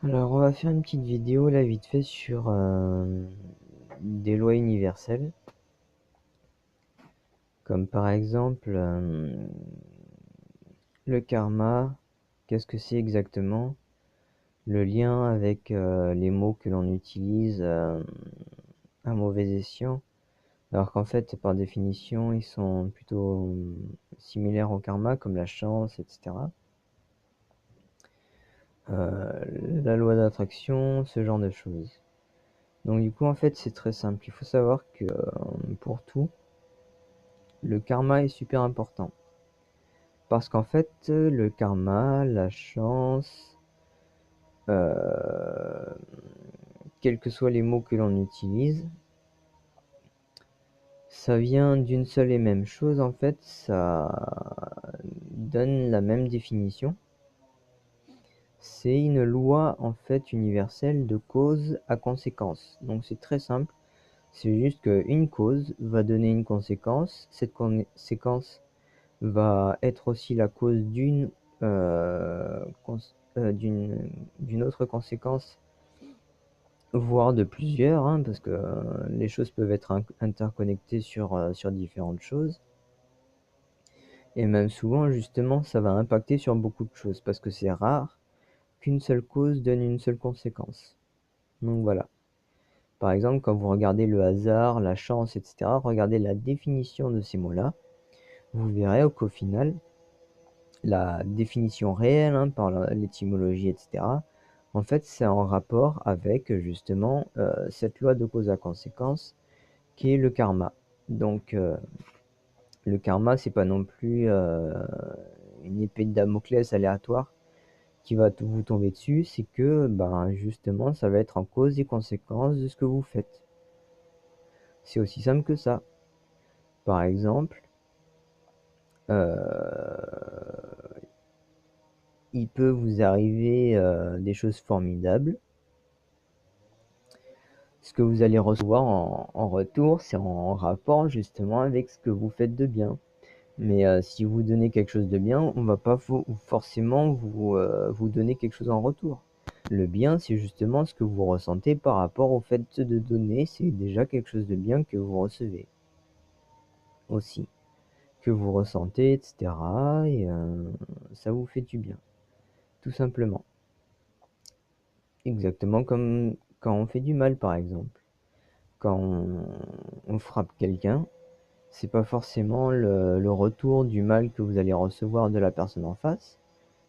Alors, on va faire une petite vidéo là vite fait sur des lois universelles, comme par exemple le karma. Qu'est-ce que c'est exactement? Le lien avec les mots que l'on utilise à mauvais escient, alors qu'en fait, par définition, ils sont plutôt similaires au karma, comme la chance, etc. La loi d'attraction, ce genre de choses. Donc du coup, en fait, c'est très simple. Il faut savoir que pour tout, le karma est super important. Parce qu'en fait, le karma, la chance, quels que soient les mots que l'on utilise, ça vient d'une seule et même chose. En fait, ça donne la même définition. C'est une loi en fait universelle de cause à conséquence. Donc c'est très simple. C'est juste qu'une cause va donner une conséquence. Cette conséquence va être aussi la cause d'une autre conséquence, voire de plusieurs, hein, parce que les choses peuvent être interconnectées sur différentes choses. Et même souvent, justement, ça va impacter sur beaucoup de choses, parce que c'est rare qu'une seule cause donne une seule conséquence. Donc voilà. Par exemple, quand vous regardez le hasard, la chance, etc., regardez la définition de ces mots-là, vous verrez qu'au final, la définition réelle, hein, par l'étymologie, etc., en fait, c'est en rapport avec justement cette loi de cause à conséquence qui est le karma. Donc, le karma, c'est pas non plus une épée de Damoclès aléatoire qui va vous tomber dessus, c'est que ben, justement, ça va être en cause et conséquence de ce que vous faites. C'est aussi simple que ça. Par exemple, il peut vous arriver des choses formidables. Ce que vous allez recevoir en retour, c'est en rapport justement avec ce que vous faites de bien. Mais si vous donnez quelque chose de bien, on va pas forcément vous donner quelque chose en retour. Le bien, c'est justement ce que vous ressentez par rapport au fait de donner. C'est déjà quelque chose de bien que vous recevez aussi, que vous ressentez, etc. Et ça vous fait du bien, tout simplement. Exactement comme quand on fait du mal, par exemple. Quand on frappe quelqu'un, c'est pas forcément le retour du mal que vous allez recevoir de la personne en face,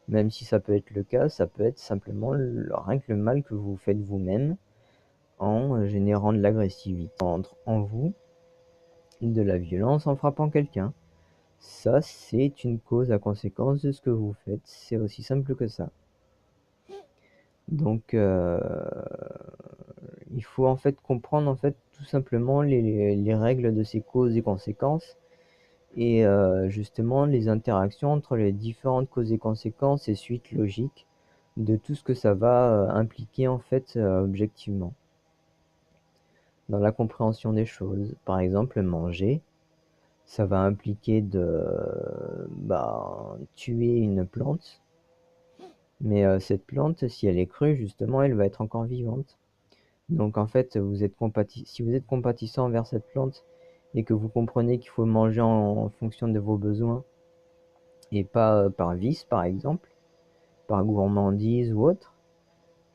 même si ça peut être le cas, ça peut être simplement rien que le mal que vous faites vous-même en générant de l'agressivité en vous, de la violence en frappant quelqu'un. Ça, c'est une cause à conséquence de ce que vous faites, c'est aussi simple que ça. Donc, il faut en fait comprendre en fait tout simplement les règles de ces causes et conséquences et justement les interactions entre les différentes causes et conséquences et suites logiques de tout ce que ça va impliquer en fait objectivement dans la compréhension des choses. Par exemple, manger, ça va impliquer de tuer une plante, mais cette plante, si elle est crue, justement, elle va être encore vivante. Donc en fait, si vous êtes compatissant envers cette plante et que vous comprenez qu'il faut manger en fonction de vos besoins et pas par vice, par exemple, par gourmandise ou autre,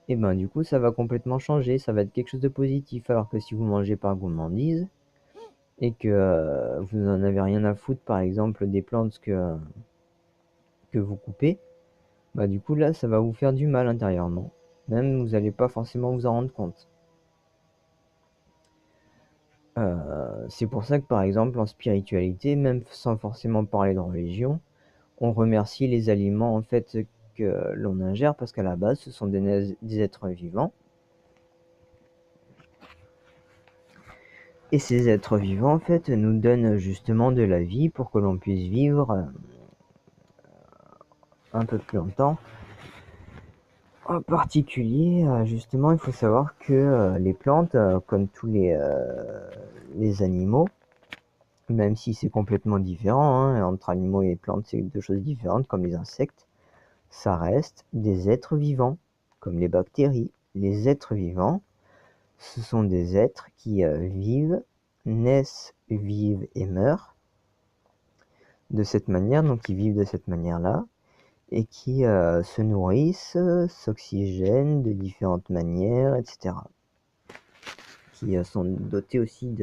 et ben du coup ça va complètement changer, ça va être quelque chose de positif. Alors que si vous mangez par gourmandise et que vous n'en avez rien à foutre, par exemple des plantes que vous coupez, bah du coup là ça va vous faire du mal intérieurement. Même vous n'allez pas forcément vous en rendre compte. C'est pour ça que par exemple en spiritualité, même sans forcément parler de religion, on remercie les aliments en fait que l'on ingère parce qu'à la base ce sont des êtres vivants. Et ces êtres vivants en fait nous donnent justement de la vie pour que l'on puisse vivre un peu plus longtemps. En particulier, justement, il faut savoir que les plantes, comme tous les animaux, même si c'est complètement différent, hein, entre animaux et plantes, c'est deux choses différentes, comme les insectes, ça reste des êtres vivants, comme les bactéries. Les êtres vivants, ce sont des êtres qui vivent, naissent, vivent et meurent de cette manière, donc ils vivent de cette manière-là, et qui se nourrissent, s'oxygènent de différentes manières, etc. Qui sont dotés aussi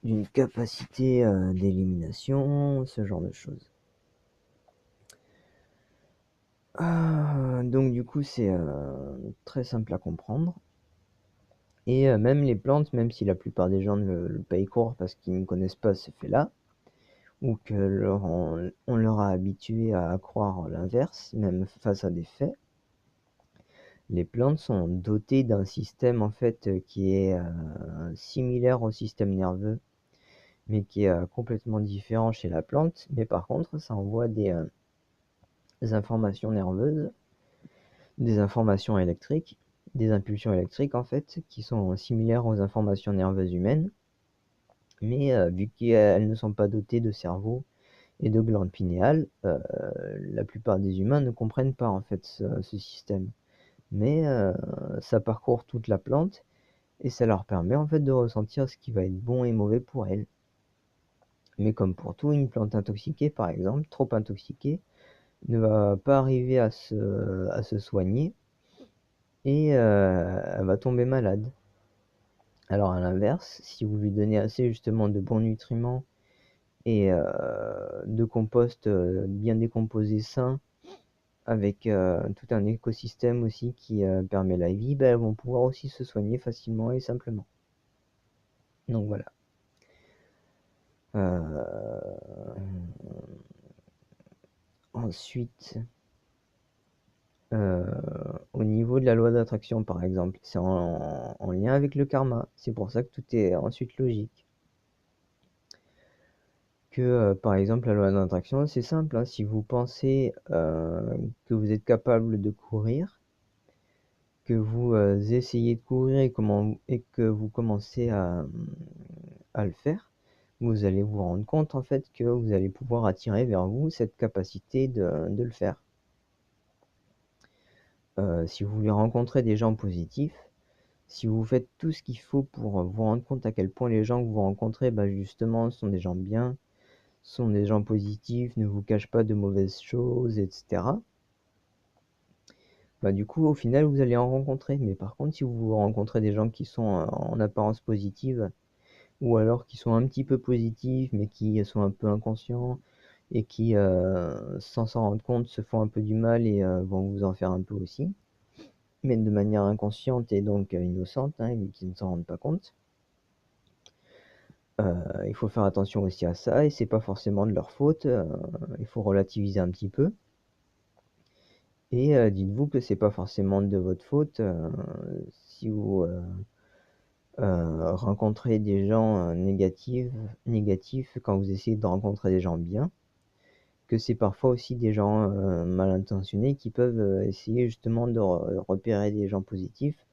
d'une capacité d'élimination, ce genre de choses. Donc du coup c'est très simple à comprendre. Et même les plantes, même si la plupart des gens ne le payent court parce qu'ils ne connaissent pas ce fait-là, ou on leur a habitué à croire l'inverse, même face à des faits, les plantes sont dotées d'un système en fait qui est similaire au système nerveux, mais qui est complètement différent chez la plante. Mais par contre, ça envoie des informations nerveuses, des informations électriques, des impulsions électriques en fait, qui sont similaires aux informations nerveuses humaines. Mais vu qu'elles ne sont pas dotées de cerveau et de glandes pinéales, la plupart des humains ne comprennent pas en fait ce système. Mais ça parcourt toute la plante et ça leur permet en fait de ressentir ce qui va être bon et mauvais pour elles. Mais comme pour tout, une plante intoxiquée par exemple, trop intoxiquée, ne va pas arriver à se soigner et elle va tomber malade. Alors à l'inverse, si vous lui donnez assez justement de bons nutriments et de compost bien décomposé sain, avec tout un écosystème aussi qui permet la vie, elles vont pouvoir aussi se soigner facilement et simplement. Donc voilà. Ensuite, au niveau de la loi d'attraction par exemple, c'est en lien avec le karma. C'est pour ça que tout est ensuite logique. Que par exemple la loi d'attraction, c'est simple, hein. Si vous pensez que vous êtes capable de courir, que vous essayez de courir et que vous commencez à le faire, vous allez vous rendre compte en fait que vous allez pouvoir attirer vers vous cette capacité de le faire. Si vous voulez rencontrer des gens positifs, si vous faites tout ce qu'il faut pour vous rendre compte à quel point les gens que vous rencontrez, justement, sont des gens bien, sont des gens positifs, ne vous cachent pas de mauvaises choses, etc. Du coup, au final, vous allez en rencontrer. Mais par contre, si vous rencontrez des gens qui sont en apparence positive, ou alors qui sont un petit peu positifs, mais qui sont un peu inconscients, et qui, sans s'en rendre compte, se font un peu du mal et vont vous en faire un peu aussi, mais de manière inconsciente et donc innocente, hein, et qui ne s'en rendent pas compte. Il faut faire attention aussi à ça, et c'est pas forcément de leur faute, il faut relativiser un petit peu. Et dites-vous que c'est pas forcément de votre faute si vous rencontrez des gens négatifs quand vous essayez de rencontrer des gens bien, que c'est parfois aussi des gens mal intentionnés qui peuvent essayer justement de repérer des gens positifs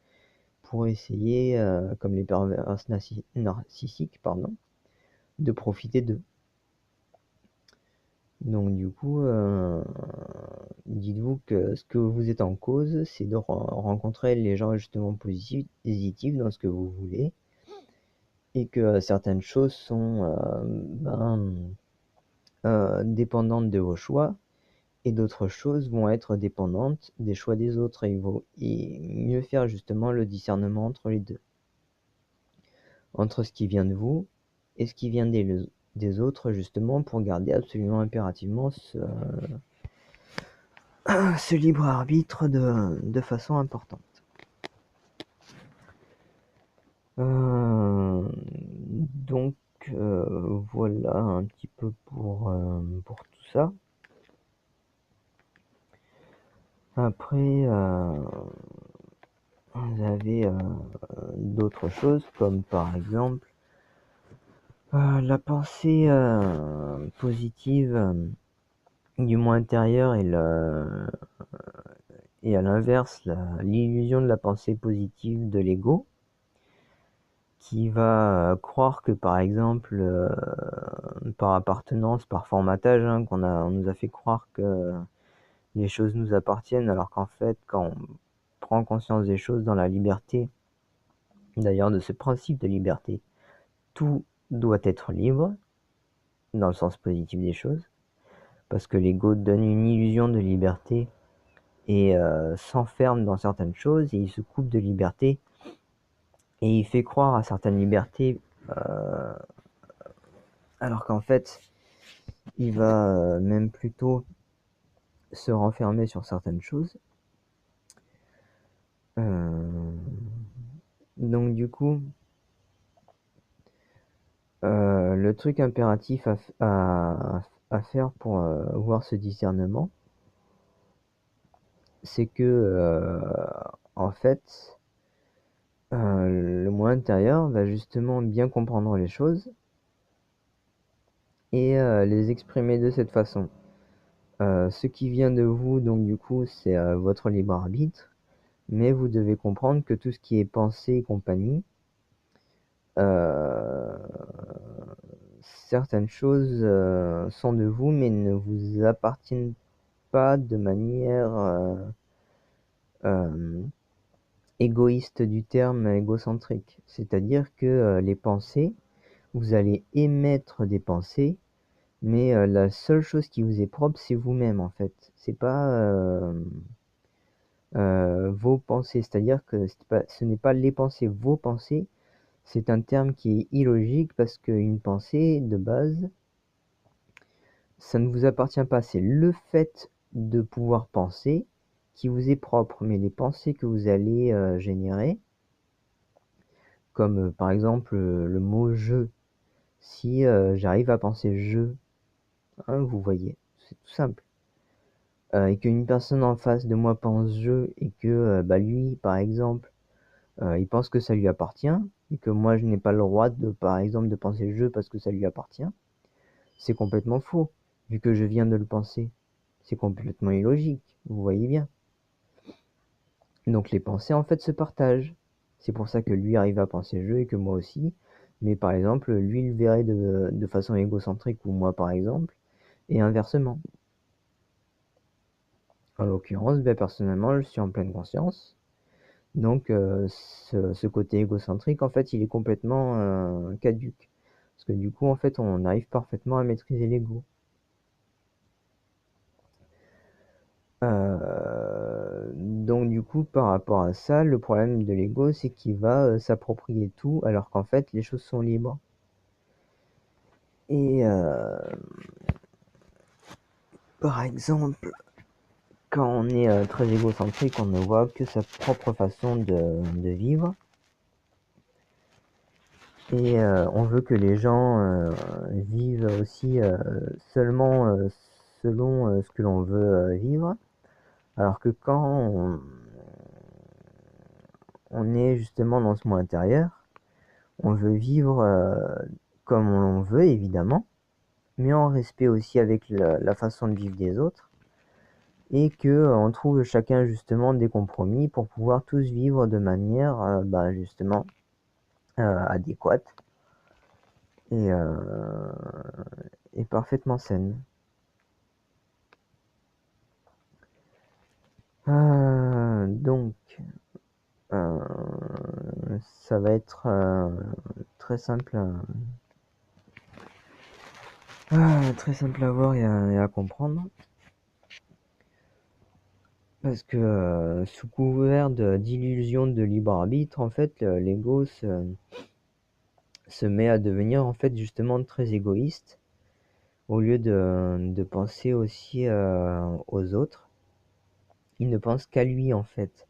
pour essayer, comme les pervers narcissiques, pardon, de profiter d'eux. Donc du coup, dites-vous que ce que vous êtes en cause, c'est de rencontrer les gens justement positifs dans ce que vous voulez, et que certaines choses sont dépendantes de vos choix, et d'autres choses vont être dépendantes des choix des autres, et il vaut mieux faire justement le discernement entre les deux, entre ce qui vient de vous et ce qui vient des autres, justement pour garder absolument impérativement ce libre arbitre de façon importante. Donc voilà un petit peu pour tout ça. Après, vous avez d'autres choses comme par exemple la pensée positive du moi intérieur et à l'inverse l'illusion de la pensée positive de l'ego, qui va croire que par exemple par appartenance, par formatage, hein, on nous a fait croire que les choses nous appartiennent, alors qu'en fait quand prend conscience des choses dans la liberté, d'ailleurs de ce principe de liberté, tout doit être libre, dans le sens positif des choses, parce que l'ego donne une illusion de liberté et s'enferme dans certaines choses et il se coupe de liberté et il fait croire à certaines libertés alors qu'en fait il va même plutôt se renfermer sur certaines choses. Donc du coup, le truc impératif à faire pour voir ce discernement, c'est que en fait, le moi intérieur va justement bien comprendre les choses et les exprimer de cette façon. Ce qui vient de vous, donc du coup, c'est votre libre arbitre, mais vous devez comprendre que tout ce qui est pensée et compagnie, certaines choses sont de vous, mais ne vous appartiennent pas de manière égoïste du terme, égocentrique. C'est-à-dire que les pensées, vous allez émettre des pensées, mais la seule chose qui vous est propre, c'est vous-même en fait. C'est pas vos pensées, c'est-à-dire que ce n'est pas les pensées, vos pensées. C'est un terme qui est illogique parce qu'une pensée de base, ça ne vous appartient pas. C'est le fait de pouvoir penser qui vous est propre, mais les pensées que vous allez générer, comme par exemple le mot je, si j'arrive à penser je, hein, vous voyez, c'est tout simple. Et qu'une personne en face de moi pense je et que lui, par exemple, il pense que ça lui appartient et que moi je n'ai pas le droit de, par exemple, de penser je parce que ça lui appartient, c'est complètement faux, vu que je viens de le penser. C'est complètement illogique, vous voyez bien. Donc les pensées en fait se partagent. C'est pour ça que lui arrive à penser je et que moi aussi. Mais par exemple, lui il verrait de façon égocentrique ou moi par exemple, et inversement. En l'occurrence, personnellement, je suis en pleine conscience. Donc ce côté égocentrique, en fait, il est complètement caduque. Parce que du coup, en fait, on arrive parfaitement à maîtriser l'ego. Donc du coup, par rapport à ça, le problème de l'ego, c'est qu'il va s'approprier tout, alors qu'en fait, les choses sont libres. Et par exemple, quand on est très égocentrique, on ne voit que sa propre façon de vivre. Et on veut que les gens vivent aussi seulement selon ce que l'on veut vivre. Alors que quand on est justement dans ce moi intérieur, on veut vivre comme on veut évidemment, mais en respect aussi avec la façon de vivre des autres. Et que on trouve chacun justement des compromis pour pouvoir tous vivre de manière justement adéquate et, et parfaitement saine. Donc, ça va être très simple, très simple à voir et à comprendre. Parce que sous couvert d'illusion de libre arbitre, en fait, l'ego se met à devenir en fait justement très égoïste au lieu de penser aussi aux autres. Il ne pense qu'à lui en fait.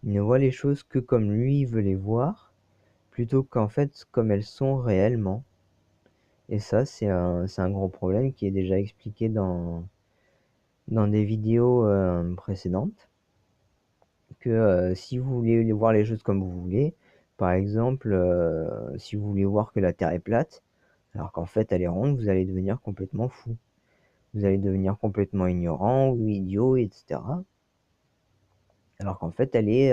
Il ne voit les choses que comme lui veut les voir, plutôt qu'en fait comme elles sont réellement. Et ça, c'est un gros problème qui est déjà expliqué dans des vidéos précédentes. Que si vous voulez voir les choses comme vous voulez, par exemple, si vous voulez voir que la Terre est plate, alors qu'en fait elle est ronde, vous allez devenir complètement fou. Vous allez devenir complètement ignorant ou idiot, etc. Alors qu'en fait elle est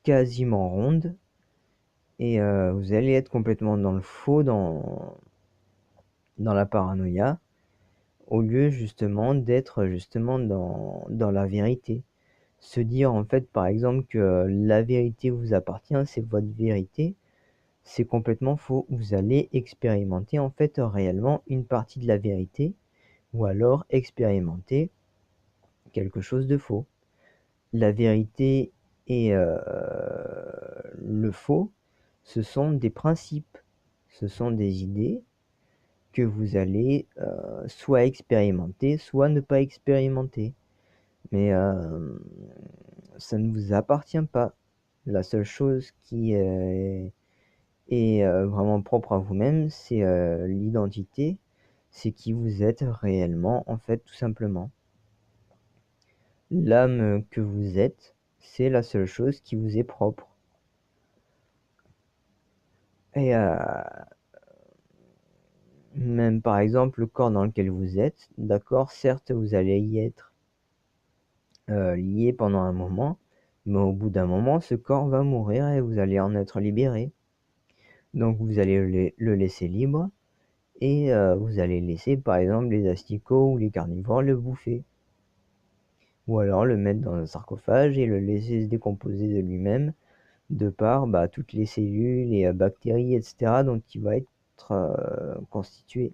quasiment ronde et vous allez être complètement dans le faux, dans la paranoïa, au lieu justement d'être justement dans la vérité. se dire en fait par exemple que la vérité vous appartient, c'est votre vérité, c'est complètement faux. Vous allez expérimenter en fait réellement une partie de la vérité ou alors expérimenter quelque chose de faux. La vérité et le faux, ce sont des principes, ce sont des idées que vous allez soit expérimenter, soit ne pas expérimenter. Mais ça ne vous appartient pas. La seule chose qui est vraiment propre à vous-même, c'est l'identité, c'est qui vous êtes réellement, en fait, tout simplement. L'âme que vous êtes, c'est la seule chose qui vous est propre. Et même par exemple, le corps dans lequel vous êtes, d'accord, certes, vous allez y être lié pendant un moment, mais au bout d'un moment, ce corps va mourir et vous allez en être libéré. Donc vous allez le laisser libre et vous allez laisser par exemple les asticots ou les carnivores le bouffer. Ou alors le mettre dans un sarcophage et le laisser se décomposer de lui-même de par toutes les cellules et bactéries, etc. dont il va être constitué.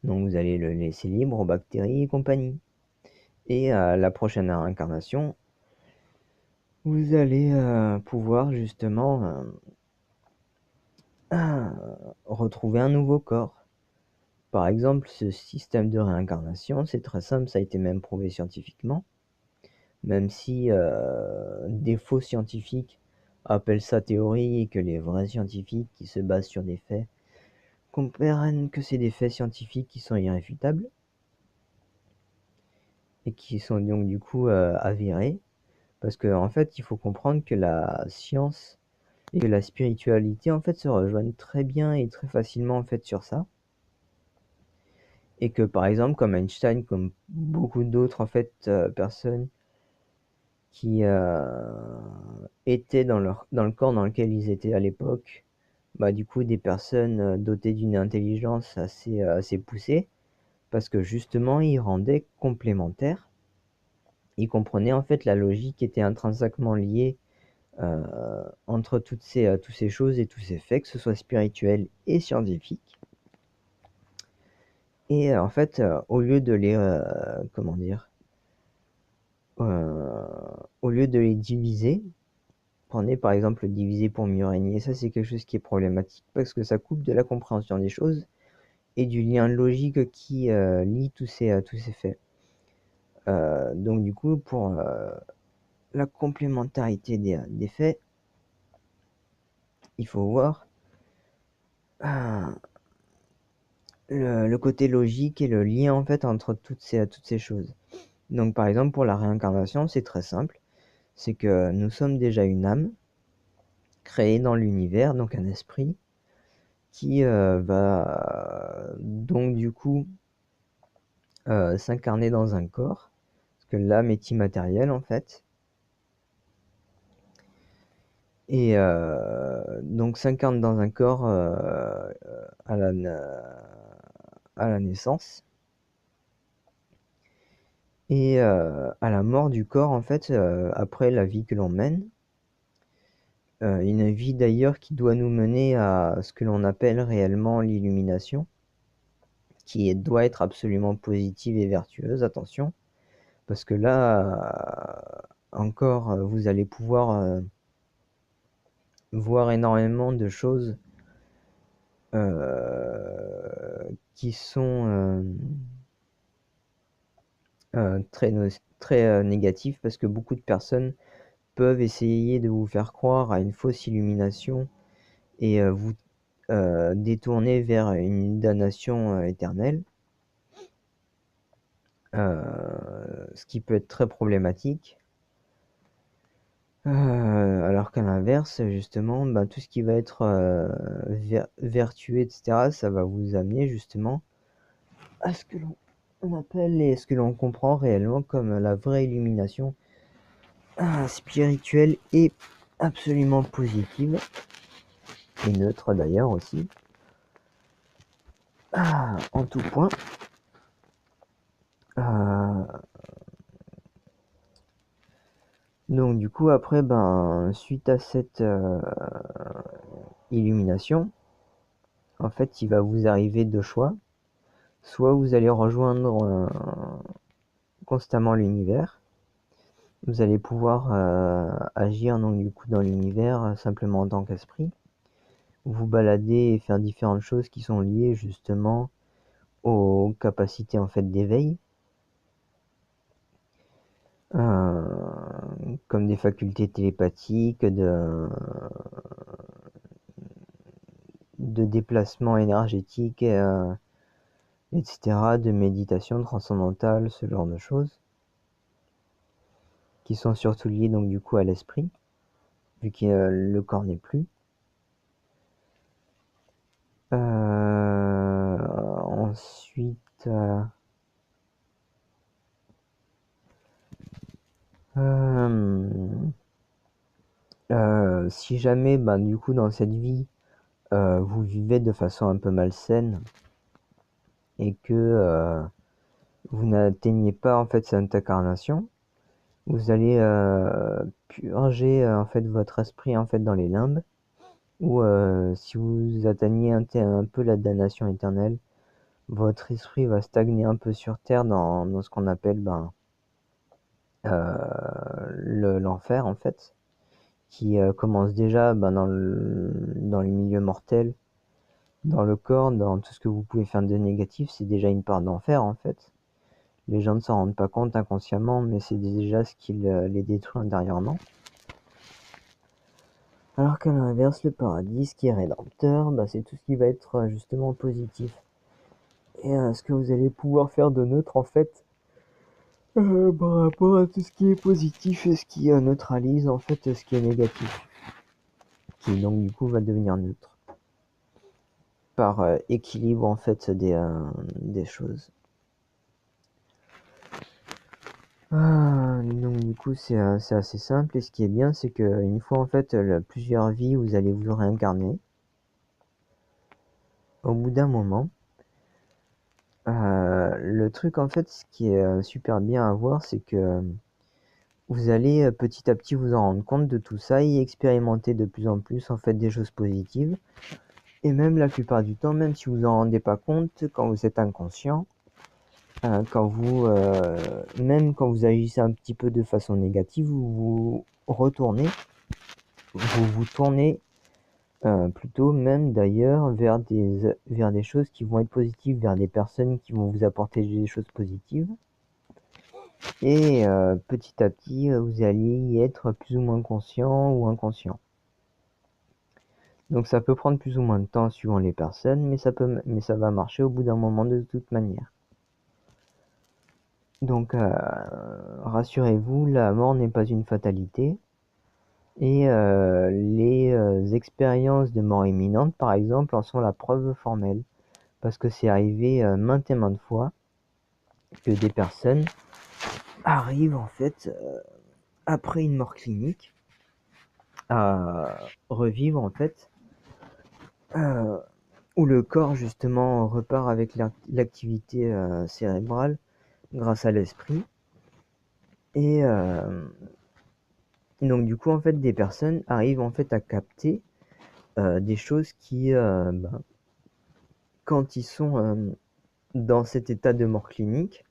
Donc vous allez le laisser libre aux bactéries et compagnie. Et à la prochaine incarnation, vous allez pouvoir justement retrouver un nouveau corps. Par exemple, ce système de réincarnation, c'est très simple, ça a été même prouvé scientifiquement, même si des faux scientifiques appellent ça théorie et que les vrais scientifiques qui se basent sur des faits comprennent que c'est des faits scientifiques qui sont irréfutables et qui sont donc du coup avérés, parce que en fait, il faut comprendre que la science et que la spiritualité en fait se rejoignent très bien et très facilement en fait sur ça. Et que par exemple, comme Einstein, comme beaucoup d'autres en fait personnes qui étaient dans le corps dans lequel ils étaient à l'époque, du coup des personnes dotées d'une intelligence assez poussée, parce que justement ils rendaient complémentaires, ils comprenaient en fait la logique qui était intrinsèquement liée entre toutes ces choses et tous ces faits, que ce soit spirituel et scientifique. Et en fait, au lieu de les comment dire, au lieu de les diviser, prenez par exemple le diviser pour mieux régner. Ça, c'est quelque chose qui est problématique parce que ça coupe de la compréhension des choses et du lien logique qui lie tous ces faits. Donc du coup, pour la complémentarité des faits, il faut voir le côté logique et le lien en fait entre toutes ces choses. Donc par exemple, pour la réincarnation, c'est très simple. C'est que nous sommes déjà une âme créée dans l'univers, donc un esprit, qui va donc du coup s'incarner dans un corps, parce que l'âme est immatérielle en fait, et donc s'incarne dans un corps à la naissance, et à la mort du corps en fait, après la vie que l'on mène, une vie d'ailleurs qui doit nous mener à ce que l'on appelle réellement l'illumination, qui doit être absolument positive et vertueuse, attention, parce que là, encore, vous allez pouvoir voir énormément de choses qui sont très négatives, parce que beaucoup de personnes peuvent essayer de vous faire croire à une fausse illumination et vous détourner vers une damnation éternelle. Ce qui peut être très problématique. Alors qu'à l'inverse, justement, tout ce qui va être vertueux, etc., ça va vous amener justement à ce que l'on appelle et ce que l'on comprend réellement comme la vraie illumination spirituelle et absolument positive, et neutre d'ailleurs aussi, en tout point. Donc du coup après, suite à cette illumination, en fait il va vous arriver deux choix. Soit vous allez rejoindre constamment l'univers, vous allez pouvoir agir donc du coup dans l'univers simplement en tant qu'esprit, vous balader et faire différentes choses qui sont liées justement aux capacités en fait d'éveil, comme des facultés télépathiques, de déplacement énergétique, etc., de méditation transcendantale, ce genre de choses, qui sont surtout liées donc du coup à l'esprit, vu que le corps n'est plus. Ensuite, si jamais, du coup, dans cette vie, vous vivez de façon un peu malsaine et que vous n'atteignez pas en fait cette incarnation, vous allez purger en fait votre esprit en fait dans les limbes, ou si vous atteignez un peu la damnation éternelle, votre esprit va stagner un peu sur terre dans ce qu'on appelle l'enfer en fait, qui commence déjà dans les milieux mortels, dans le corps, dans tout ce que vous pouvez faire de négatif, c'est déjà une part d'enfer en fait. Les gens ne s'en rendent pas compte inconsciemment, mais c'est déjà ce qui les détruit intérieurement. Alors qu'à l'inverse, le paradis, ce qui est rédempteur, c'est tout ce qui va être justement positif. Et ce que vous allez pouvoir faire de neutre en fait, par rapport à tout ce qui est positif et ce qui neutralise en fait ce qui est négatif, qui donc du coup va devenir neutre par équilibre en fait des choses. Donc du coup c'est assez simple, et ce qui est bien c'est que une fois en fait plusieurs vies vous allez vous réincarner, au bout d'un moment le truc en fait, ce qui est super bien à voir, c'est que vous allez petit à petit vous en rendre compte de tout ça et expérimenter de plus en plus en fait des choses positives. Et même la plupart du temps, même si vous en rendez pas compte, quand vous êtes inconscient, même quand vous agissez un petit peu de façon négative, vous vous tournez plutôt même d'ailleurs vers des choses qui vont être positives, vers des personnes qui vont vous apporter des choses positives. Et petit à petit, vous allez y être plus ou moins conscient ou inconscient. Donc ça peut prendre plus ou moins de temps suivant les personnes, mais ça va marcher au bout d'un moment de toute manière. Donc rassurez-vous, la mort n'est pas une fatalité. Et les expériences de mort imminente, par exemple, en sont la preuve formelle. Parce que c'est arrivé maintes et maintes fois que des personnes arrivent en fait, après une mort clinique, à revivre en fait, où le corps justement repart avec l'activité cérébrale grâce à l'esprit. Et donc du coup en fait des personnes arrivent en fait à capter des choses qui quand ils sont dans cet état de mort clinique,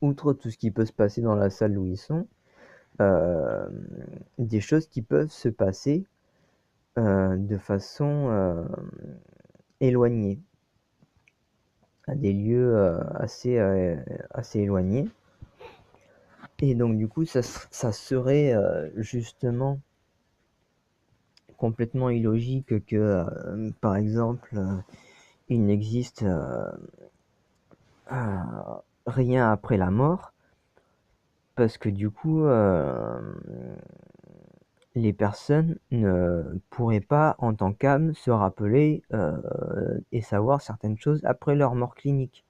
outre tout ce qui peut se passer dans la salle où ils sont, euh, des choses qui peuvent se passer de façon éloignée, à des lieux assez éloignés. Et donc du coup, ça serait justement complètement illogique que, par exemple, il n'existe rien après la mort, parce que du coup, les personnes ne pourraient pas, en tant qu'âme, se rappeler et savoir certaines choses après leur mort clinique.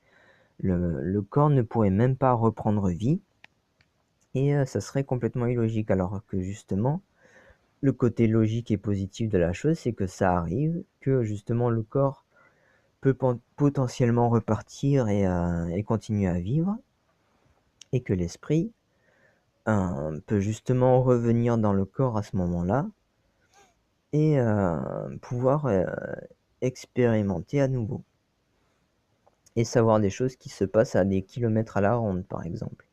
Le corps ne pourrait même pas reprendre vie, et ça serait complètement illogique, alors que justement, le côté logique et positif de la chose, c'est que ça arrive, que justement le corps peut potentiellement repartir et continuer à vivre, et que l'esprit peut justement revenir dans le corps à ce moment-là et pouvoir expérimenter à nouveau et savoir des choses qui se passent à des kilomètres à la ronde, par exemple.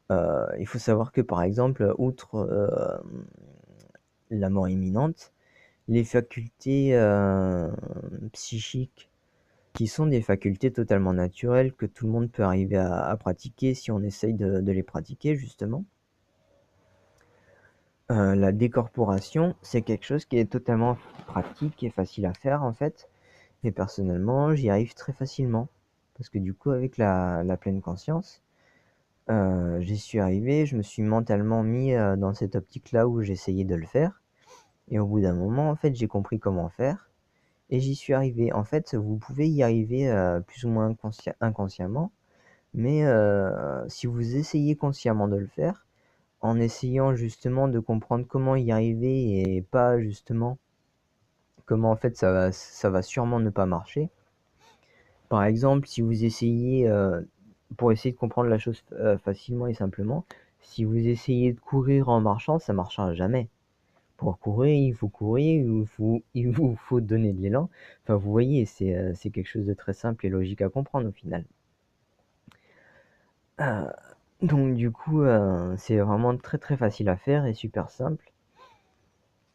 Il faut savoir que, par exemple, outre la mort imminente, les facultés psychiques, qui sont des facultés totalement naturelles que tout le monde peut arriver à pratiquer si on essaye de les pratiquer, justement. La décorporation, c'est quelque chose qui est totalement pratique et facile à faire, en fait. Et personnellement, j'y arrive très facilement. Parce que du coup, avec la pleine conscience, j'y suis arrivé, je me suis mentalement mis dans cette optique-là où j'essayais de le faire. Et au bout d'un moment, en fait, j'ai compris comment faire. Et j'y suis arrivé. En fait, vous pouvez y arriver plus ou moins inconsciemment. Mais si vous essayez consciemment de le faire, en essayant justement de comprendre comment y arriver et pas justement comment en fait ça va sûrement ne pas marcher. Par exemple, si vous essayez, pour essayer de comprendre la chose facilement et simplement, si vous essayez de courir en marchant, ça marchera jamais. Pour courir, il vous faut donner de l'élan. Enfin, vous voyez, c'est quelque chose de très simple et logique à comprendre au final. Donc du coup, c'est vraiment très très facile à faire et super simple.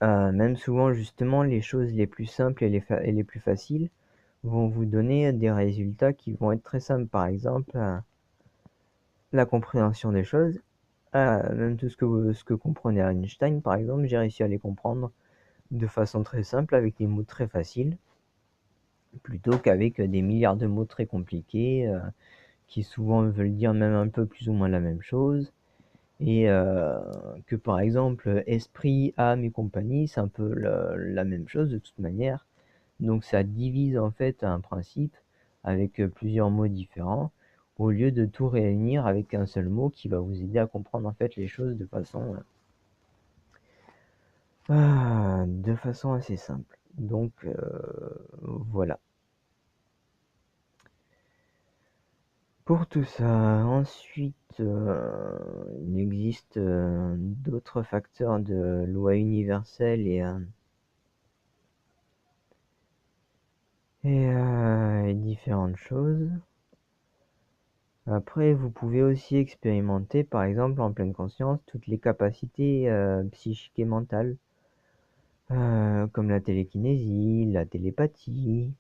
Même souvent justement les choses les plus simples et les plus faciles vont vous donner des résultats qui vont être très simples. Par exemple, la compréhension des choses, même tout ce que comprenait Einstein par exemple, j'ai réussi à les comprendre de façon très simple avec des mots très faciles, plutôt qu'avec des milliards de mots très compliqués, qui souvent veulent dire même un peu plus ou moins la même chose. Et que par exemple esprit, âme et compagnie, c'est un peu la même chose de toute manière. Donc ça divise en fait un principe avec plusieurs mots différents, au lieu de tout réunir avec un seul mot qui va vous aider à comprendre en fait les choses de façon assez simple. Donc voilà. Pour tout ça, ensuite, il existe d'autres facteurs de loi universelle et différentes choses. Après, vous pouvez aussi expérimenter, par exemple, en pleine conscience, toutes les capacités psychiques et mentales, comme la télékinésie, la télépathie,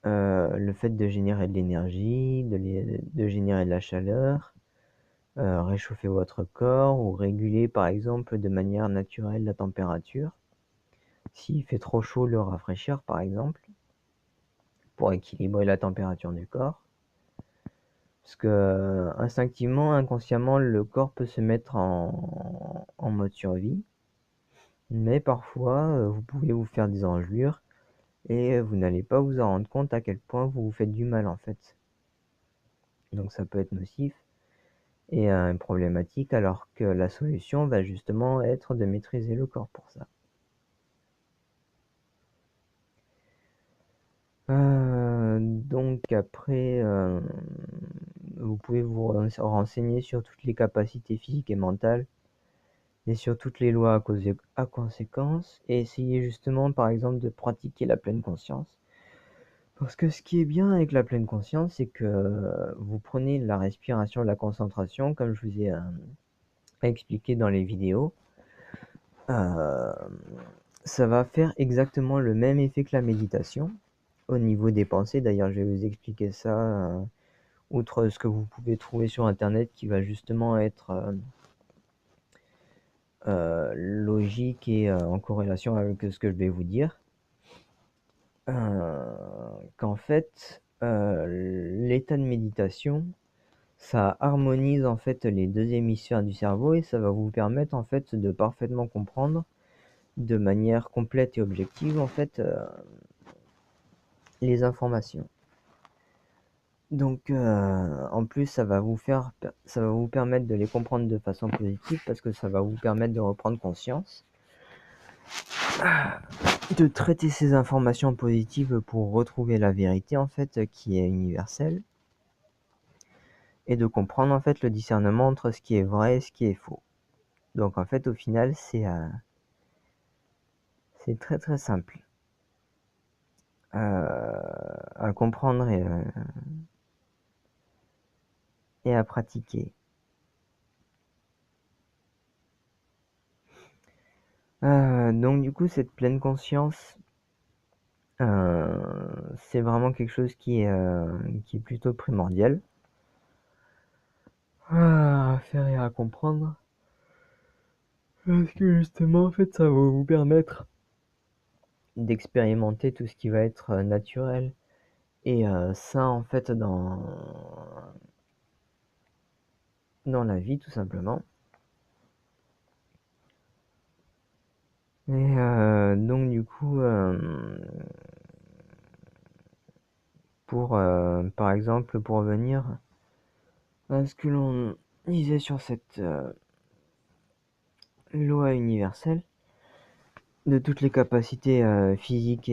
le fait de générer de l'énergie, de générer de la chaleur, réchauffer votre corps ou réguler par exemple de manière naturelle la température. S'il fait trop chaud, le rafraîchir par exemple, pour équilibrer la température du corps. Parce que instinctivement, inconsciemment, le corps peut se mettre en mode survie. Mais parfois, vous pouvez vous faire des engelures et vous n'allez pas vous en rendre compte à quel point vous vous faites du mal en fait. Donc ça peut être nocif et problématique, alors que la solution va justement être de maîtriser le corps pour ça. Donc après, vous pouvez vous renseigner sur toutes les capacités physiques et mentales et sur toutes les lois à conséquence et essayer justement par exemple de pratiquer la pleine conscience. Parce que ce qui est bien avec la pleine conscience, c'est que vous prenez la respiration, la concentration, comme je vous ai expliqué dans les vidéos. Euh, Ça va faire exactement le même effet que la méditation au niveau des pensées. D'ailleurs, je vais vous expliquer ça, outre ce que vous pouvez trouver sur Internet qui va justement être logique et en corrélation avec ce que je vais vous dire. Qu'en fait, l'état de méditation, ça harmonise en fait les deux hémisphères du cerveau et ça va vous permettre en fait de parfaitement comprendre de manière complète et objective en fait les informations. Donc en plus ça va vous permettre de les comprendre de façon positive parce que ça va vous permettre de reprendre conscience, de traiter ces informations positives pour retrouver la vérité en fait qui est universelle et de comprendre en fait le discernement entre ce qui est vrai et ce qui est faux. Donc en fait au final c'est très très simple à comprendre et à pratiquer. Donc du coup cette pleine conscience, c'est vraiment quelque chose qui est plutôt primordial à faire et à comprendre. Parce que justement, en fait, ça va vous permettre d'expérimenter tout ce qui va être naturel et sain, en fait, dans la vie, tout simplement. Et donc, du coup, par exemple, pour revenir à ce que l'on disait sur cette loi universelle, de toutes les capacités physiques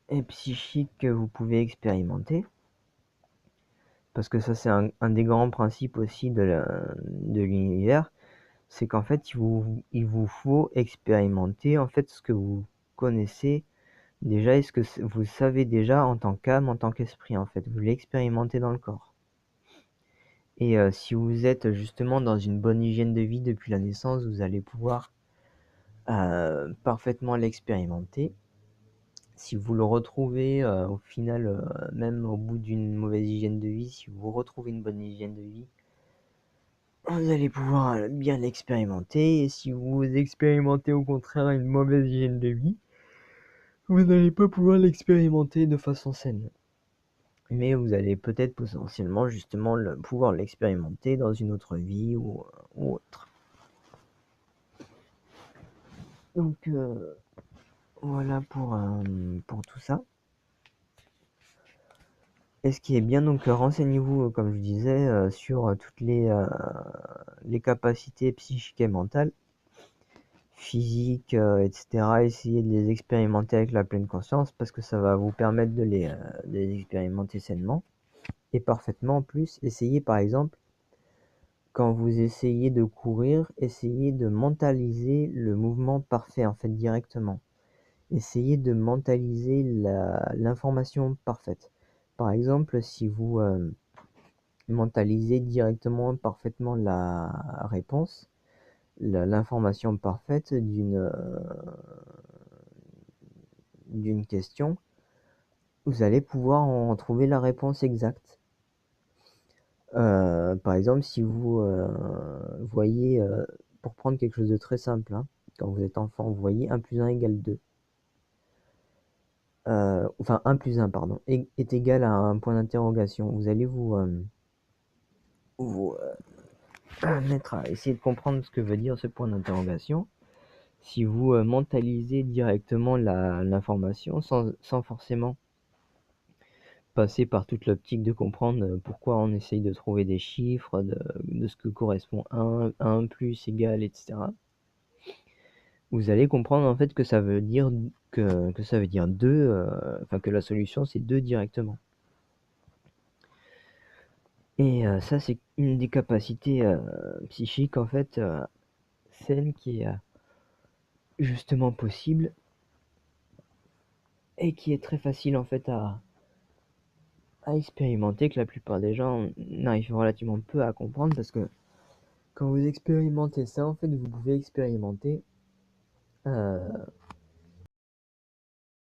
et psychiques que vous pouvez expérimenter, parce que ça c'est un des grands principes aussi de l'univers, c'est qu'en fait il vous faut expérimenter en fait ce que vous connaissez déjà et ce que vous savez déjà en tant qu'âme, en tant qu'esprit, en fait, vous l'expérimentez dans le corps. Et si vous êtes justement dans une bonne hygiène de vie depuis la naissance, vous allez pouvoir parfaitement l'expérimenter. Si vous le retrouvez au final, même au bout d'une mauvaise hygiène de vie, si vous retrouvez une bonne hygiène de vie, vous allez pouvoir bien l'expérimenter. Et si vous expérimentez au contraire une mauvaise hygiène de vie, vous n'allez pas pouvoir l'expérimenter de façon saine. Mais vous allez peut-être potentiellement justement pouvoir l'expérimenter dans une autre vie ou autre. Donc voilà pour tout ça. Et ce qui est bien, donc renseignez-vous, comme je disais, sur toutes les capacités psychiques et mentales, physiques, etc. Essayez de les expérimenter avec la pleine conscience parce que ça va vous permettre de les expérimenter sainement et parfaitement en plus. Essayez par exemple, quand vous essayez de courir, essayez de mentaliser le mouvement parfait en fait directement. Essayez de mentaliser l'information parfaite. Par exemple, si vous mentalisez directement parfaitement la réponse, l'information parfaite d'une question, vous allez pouvoir en trouver la réponse exacte. Par exemple, si vous voyez, pour prendre quelque chose de très simple, hein, quand vous êtes enfant, vous voyez 1 plus 1 égale 2. Enfin 1 plus 1, pardon, est égal à un point d'interrogation. Vous allez vous mettre à essayer de comprendre ce que veut dire ce point d'interrogation. Si vous mentalisez directement l'information sans forcément passer par toute l'optique de comprendre pourquoi on essaye de trouver des chiffres, de ce que correspond 1 plus égal, etc. Vous allez comprendre en fait que ça veut dire que ça veut dire 2, enfin que la solution c'est 2 directement. Et ça c'est une des capacités psychiques en fait, celle qui est justement possible et qui est très facile en fait à expérimenter, que la plupart des gens n'arrivent relativement peu à comprendre, parce que quand vous expérimentez ça, en fait, vous pouvez expérimenter